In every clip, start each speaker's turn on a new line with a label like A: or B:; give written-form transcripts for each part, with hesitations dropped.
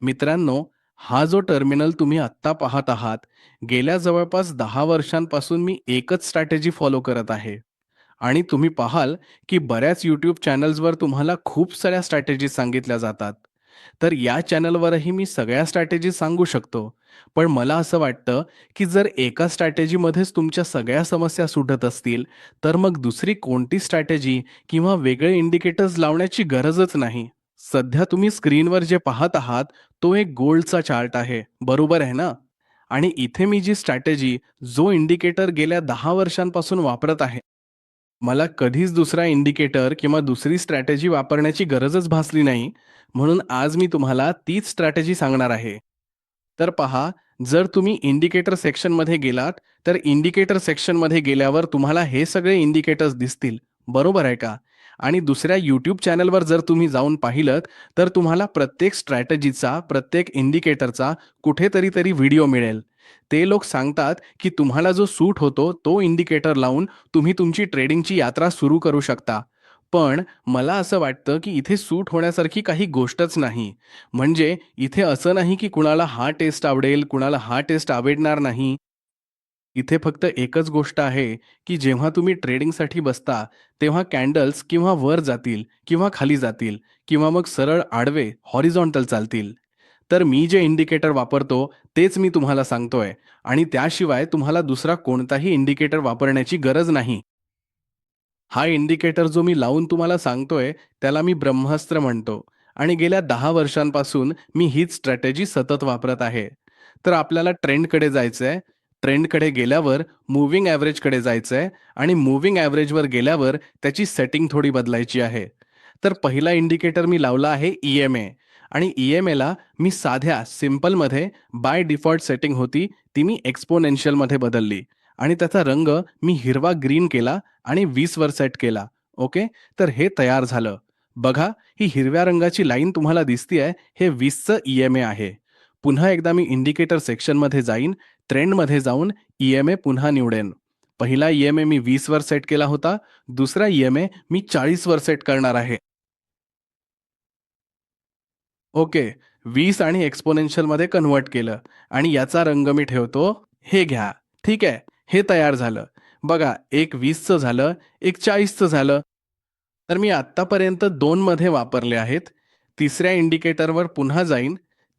A: मित्रांनो, हा जो टर्मिनल तुम्ही आत्ता पाहत आहात, गेल्या जवळपास 10 वर्षांपासून मी एकच स्ट्रॅटेजी फॉलो करत आहे. आणि तुम्ही पाहाल, की बऱ्याच YouTube चॅनल्सवर तुम्हाला खूप साऱ्या स्ट्रॅटेजीज सांगितल्या जातात. तर या चॅनलवरही मी सगळ्या स्ट्रॅटेजी सांगू शकतो. पण मला असं वाटतं, की जर एका स्ट्रॅटेजीमध्येच तुमच्या सगळ्या समस्या सुटत असतील, तर मग दुसरी कोणती स्ट्रॅटेजी किंवा वेगळे इंडिकेटर्स लावण्याची गरजच नाही. सध्या तुम्ही स्क्रीनवर जे पाहत आहात, तो एक गोल्डचा चार्ट आहे, बरोबर आहे ना? आणि इथे मी जी स्ट्रॅटेजी, जो इंडिकेटर गेल्या 10 वर्षांपासून वापरत आहे, मला कधीच दुसरा इंडिकेटर किंवा दुसरी स्ट्रॅटेजी वापरण्याची गरजच भासली नाही, म्हणून आज मी तुम्हाला तीच स्ट्रॅटेजी सांगणार आहे. तर पहा, जर तुम्ही इंडिकेटर सेक्शनमध्ये गेलात, तर इंडिकेटर सेक्शनमध्ये गेल्यावर तुम्हाला हे सगळे इंडिकेटर्स दिसतील, बरोबर आहे का? आणि दुसऱ्या YouTube चॅनलवर जर तुम्ही जाऊन पाहिलत, तर तुम्हाला प्रत्येक स्ट्रॅटेजीचा, प्रत्येक इंडिकेटरचा कुठेतरी तरी व्हिडिओ मिळेल. ते लोक सांगतात, की तुम्हाला जो सूट होतो, तो इंडिकेटर लावून तुम्ही तुमची ट्रेडिंगची यात्रा सुरू करू शकता. पण मला असं वाटतं, की इथे सूट होण्यासारखी काही गोष्टच नाही. म्हणजे इथे असं नाही, की कुणाला हा टेस्ट आवडेल, कुणाला हा टेस्ट आवडणार नाही. इथे फक्त एकच गोष्ट आहे, की जेव्हा तुम्ही ट्रेडिंगसाठी बसता, तेव्हा कॅन्डल्स किंवा वर जातील किंवा खाली जातील किंवा मग सरळ आडवे हॉरिझॉन्टल चालतील. तर मी जे इंडिकेटर वापरतो, तेच मी तुम्हाला सांगतोय आणि त्याशिवाय तुम्हाला दुसरा कोणताही इंडिकेटर वापरण्याची गरज नाही. हा इंडिकेटर जो मी लावून तुम्हाला सांगतोय, त्याला मी ब्रह्मास्त्र म्हणतो आणि गेल्या 10 वर्षांपासून मी हीच स्ट्रॅटेजी सतत वापरत आहे. तर आपल्याला ट्रेंडकडे जायचंय. ट्रेंडकडे गेल्यावर मूव्हिंग ॲव्हरेजकडे जायचंय आणि मूव्हिंग ॲव्हरेजवर गेल्यावर त्याची सेटिंग थोडी बदलायची आहे. तर पहिला इंडिकेटर मी लावला आहे ई-एम-ए आणि ई-एम-एला मी साध्या सिंपलमध्ये बाय डिफॉल्ट सेटिंग होती, ती मी एक्स्पोनेन्शियलमध्ये बदलली आणि त्याचा रंग मी हिरवा ग्रीन केला आणि 20 वर सेट केला. ओके. तर हे तयार झालं. बघा, ही हिरव्या रंगाची लाईन तुम्हाला दिसतीये, हे 20चं ई-एम-ए आहे. पुन्हा एकदा मी इंडिकेटर सेक्शनमध्ये जाईन, ट्रेंडमध्ये जाऊन ई-एम-ए पुन्हा निवडेन. पहिला ई-एम-ए मी 20 वर सेट केला होता. दुसरा ई-एम-ए मी 40 वर सेट करणार आहे. ओके. 20 आणि एक्स्पोनेन्शियलमध्ये कन्व्हर्ट केलं आणि याचा रंग मी ठेवतो, हे घ्या. ठीक आहे. हे तयार झालं. बघा, एक 20चं झालं, एक 40चं झालं. तर मी आत्तापर्यंत 2 मध्ये वापरले आहेत. तिसऱ्या इंडिकेटरवर पुन्हा जाईन,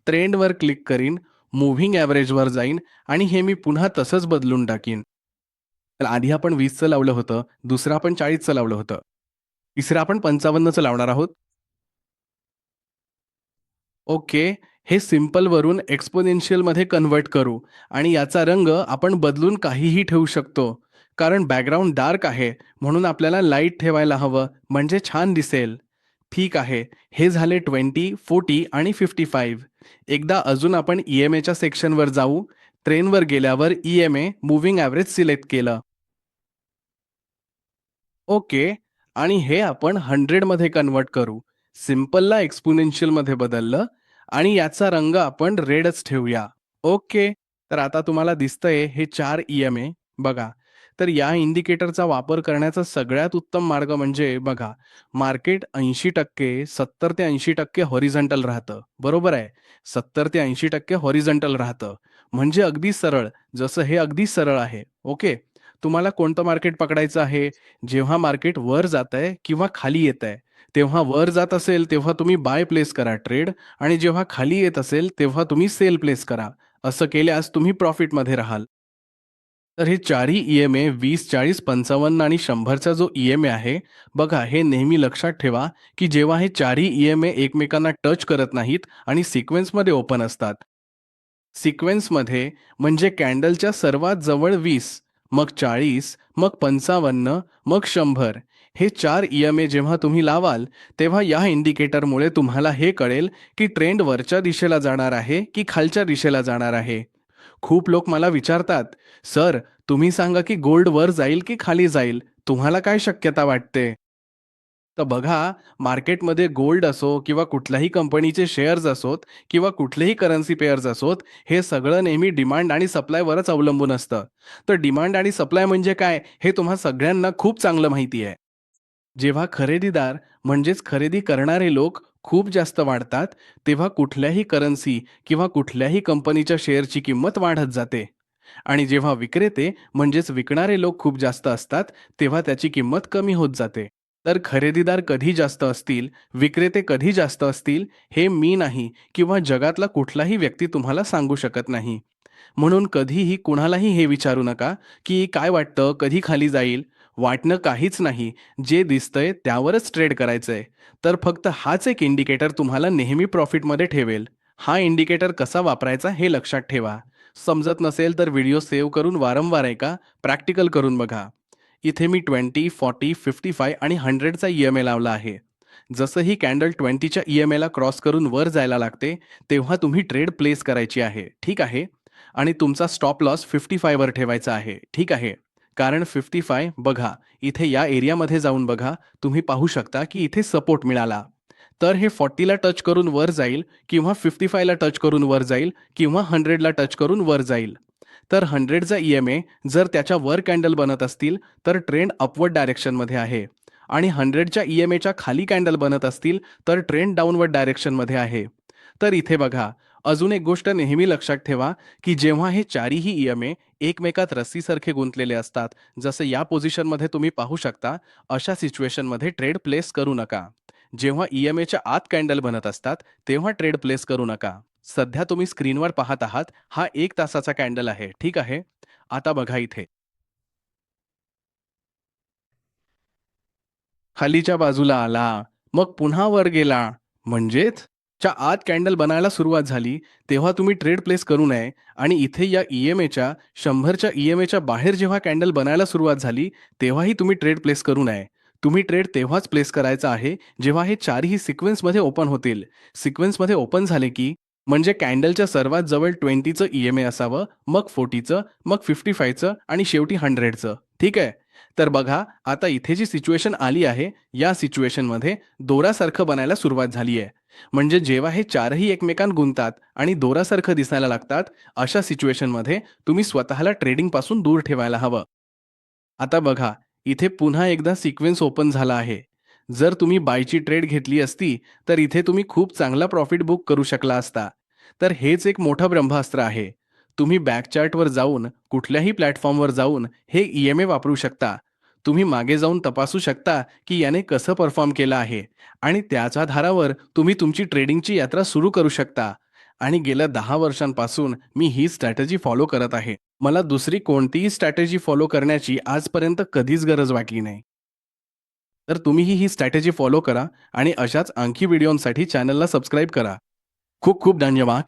A: ट्रेंडवर क्लिक करीन, मूव्हिंग ॲव्हरेजवर जाईन आणि हे मी पुन्हा तसंच बदलून टाकीन. तर आधी आपण 20चं लावलं होतं, दुसरं आपण 40चं लावलं होतं. तिसरं आपण 55चं लावणार आहोत. ओके. हे सिंपलवरून एक्स्पोनेन्शियलमध्ये कन्व्हर्ट करू आणि याचा रंग आपण बदलून काहीही ठेवू शकतो. कारण बॅकग्राऊंड डार्क आहे, म्हणून आपल्याला लाईट ठेवायला हवं, म्हणजे छान दिसेल. ठीक आहे. हे झाले 20, 40 आणि 55. एकदा अजून आपण ई-एम-एच्या सेक्शनवर जाऊ. ट्रेनवर गेल्यावर ई-एम-ए मूव्हिंग ॲव्हरेज सिलेक्ट केलं. ओके. आणि हे आपण 100मध्ये कन्व्हर्ट करू. सिंपलला एक्स्पोनेन्शियलमध्ये बदललं आणि याचा रंग आपण रेडच ठेवूया. ओके. तर आता तुम्हाला दिसतंय हे 4 ई-एम-ए बघा. तर या इंडिकेटरचा वापर करण्याचा सगळ्यात उत्तम मार्ग म्हणजे बघा, मार्केट 80% 70 ते 80% हॉरिझॉन्टल राहतं. बरोबर आहे. 70 ते 80% हॉरिझॉन्टल राहतं. म्हणजे अगदी सरळ, जसं हे अगदी सरळ आहे. ओके. तुम्हाला कोणतं मार्केट पकडायचं आहे? जेव्हा मार्केट वर जातंय किंवा खाली येतंय. तेव्हा वर जात असेल, तेव्हा तुम्ही बाय प्लेस करा ट्रेड आणि जेव्हा खाली येत असेल, तेव्हा तुम्ही सेल प्लेस करा. असं केल्यास तुम्ही प्रॉफिटमध्ये राहाल. तर हे चारही ई-एम-ए 20, 40, 55 आणि 100चा जो ई-एम-ए आहे, बघा हे नेहमी लक्षात ठेवा, की जेव्हा हे चारही ई-एम-ए एकमेकांना टच करत नाहीत आणि सिक्वेन्समध्ये ओपन असतात. सिक्वेन्समध्ये म्हणजे कॅन्डलच्या सर्वात जवळ 20, मग 40, मग 55, मग 100 हे 4 ई-एम-ए जेव्हा तुम्ही लावाल, तेव्हा या इंडिकेटरमुळे तुम्हाला हे कळेल, की ट्रेंड वरच्या दिशेला जाणार आहे, की खालच्या दिशेला जाणार आहे. खूप लोक मला विचारतात, "सर, तुम्ही सांगा की गोल्ड वर जाईल की खाली जाईल? तुम्हाला काय शक्यता वाटते?" तर बघा, मार्केटमध्ये गोल्ड असो किंवा कुठल्याही कंपनीचे शेअर्स असोत किंवा कुठलेही करन्सी पेअर्स असोत, हे सगळं नेहमी डिमांड आणि सप्लायवरच अवलंबून असतं. तर डिमांड आणि सप्लाय म्हणजे काय, हे तुम्हा सगळ्यांना खूप चांगलं माहिती आहे. जेव्हा खरेदीदार म्हणजेच खरेदी करणारे लोक खूप जास्त वाढतात, तेव्हा कुठल्याही करन्सी किंवा कुठल्याही कंपनीच्या शेअरची किंमत वाढत जाते. आणि जेव्हा विक्रेते म्हणजेच विकणारे लोक खूप जास्त असतात, तेव्हा त्याची किंमत कमी होत जाते. तर खरेदीदार कधी जास्त असतील, विक्रेते कधी जास्त असतील, हे मी नाही किंवा जगातला कुठलाही व्यक्ती तुम्हाला सांगू शकत नाही. म्हणून कधीही कुणालाही हे विचारू नका, की काय वाटतं, कधी खाली जाईल? वाटणं काहीच नाही. जे दिसतंय त्यावरच ट्रेड करायचंय. तर फक्त हाच एक इंडिकेटर तुम्हाला नेहमी प्रॉफिटमध्ये ठेवेल. हा इंडिकेटर कसा वापरायचा हे लक्षात ठेवा. समजत नसेल तर व्हिडिओ सेव्ह करून वारंवार ऐका, प्रॅक्टिकल करून बघा. इथे मी 20, 40, 55 आणि 100चा ई-एम-आय लावला आहे. जसं ही कॅन्डल 20च्या ई-एम-आयला क्रॉस करून वर जायला लागते, तेव्हा तुम्ही ट्रेड प्लेस करायची आहे. ठीक आहे? आणि तुमचा स्टॉप लॉस 55 वर ठेवायचा आहे. ठीक आहे? कारण 55 बघा, इथे या एरियामध्ये जाऊन बघा, तुम्ही पाहू शकता की इथे सपोर्ट मिळाला. तर हे 40ला टच करून वर जाईल किंवा 55ला टच करून वर जाईल किंवा 100ला टच करून वर जाईल. तर 100चा ई-एम-आय जर त्याच्या वर कॅन्डल बनत असतील, तर ट्रेंड अपवर्ड डायरेक्शनमध्ये आहे आणि 100च्या ई-एम-आयच्या खाली कॅन्डल बनत असतील, तर ट्रेंड डाउनवर्ड डायरेक्शनमध्ये आहे. तर इथे बघा, अजून एक गोष्ट नेहमी लक्षात ठेवा, की जेव्हा हे चारही ई-एम-आय एकमेकात रस्सीसारखे गुंतलेले असतात, जसं या पोझिशनमध्ये तुम्ही पाहू शकता, अशा सिच्युएशनमध्ये ट्रेड प्लेस करू नका. जेव्हा ई-एम-आयच्या आत कॅन्डल बनत असतात, तेव्हा ट्रेड प्लेस करू नका. सध्या तुम्ही स्क्रीनवर पाहत आहात, हा 1 तासाचा कॅन्डल आहे. ठीक आहे? आता बघा इथे. खालीच्या बाजूला आला, मग पुन्हा वर गेला. म्हणजेच च्या आत कॅन्डल बनायला सुरुवात झाली, तेव्हा तुम्ही ट्रेड प्लेस करू नये आणि इथे या ई-एम-आयच्या 100च्या ई-एम-आयच्या बाहेर जेव्हा कॅन्डल बनायला सुरुवात झाली, तेव्हाही तुम्ही ट्रेड प्लेस करू नये. तुम्ही ट्रेड तेव्हाच प्लेस करायचा आहे, जेव्हा हे चारही सिक्वेन्समध्ये ओपन होतील. सिक्वेन्समध्ये ओपन झाले की म्हणजे कॅन्डलच्या सर्वात जवळ 20चं ई-एम-आय असावं, मग 40चं, मग 55चं आणि शेवटी 100चं. ठीक आहे? तर बघा, आता इथे जी सिच्युएशन आली आहे, या सिच्युएशनमध्ये दोरासारखं बनायला सुरुवात झाली आहे. म्हणजे जेव्हा हे चारही एकमेकांत गुंततात आणि दोरासारखं दिसायला लागतात, अशा सिच्युएशनमध्ये तुम्ही स्वतःला ट्रेडिंगपासून दूर ठेवायला हवं. आता बघा, इथे पुन्हा एकदा सिक्वेन्स ओपन झाला आहे. जर तुम्ही बायची ट्रेड घेतली असती, तर इथे तुम्ही खूप चांगला प्रॉफिट बुक करू शकला असता. तर हेच एक मोठं ब्रह्मास्त्र आहे. तुम्ही बॅक चार्टवर जाऊन, कुठल्याही प्लॅटफॉर्मवर जाऊन हे ई-एम-आय वापरू शकता. तुम्ही मागे जाऊन तपासू शकता, की याने कसं परफॉर्म केलं आहे आणि त्याच्या आधारावर तुम्ही तुमची ट्रेडिंगची यात्रा सुरू करू शकता. आणि गेल्या 10 वर्षांपासून मी ही स्ट्रॅटेजी फॉलो करत आहे. मला दुसरी कोणतीही स्ट्रॅटेजी फॉलो करण्याची आजपर्यंत कधीच गरज वाटली नाही. तर तुम्हीही ही स्ट्रॅटेजी फॉलो करा आणि अशाच आणखी व्हिडिओंसाठी चॅनलला सबस्क्राईब करा. खूप खूप धन्यवाद.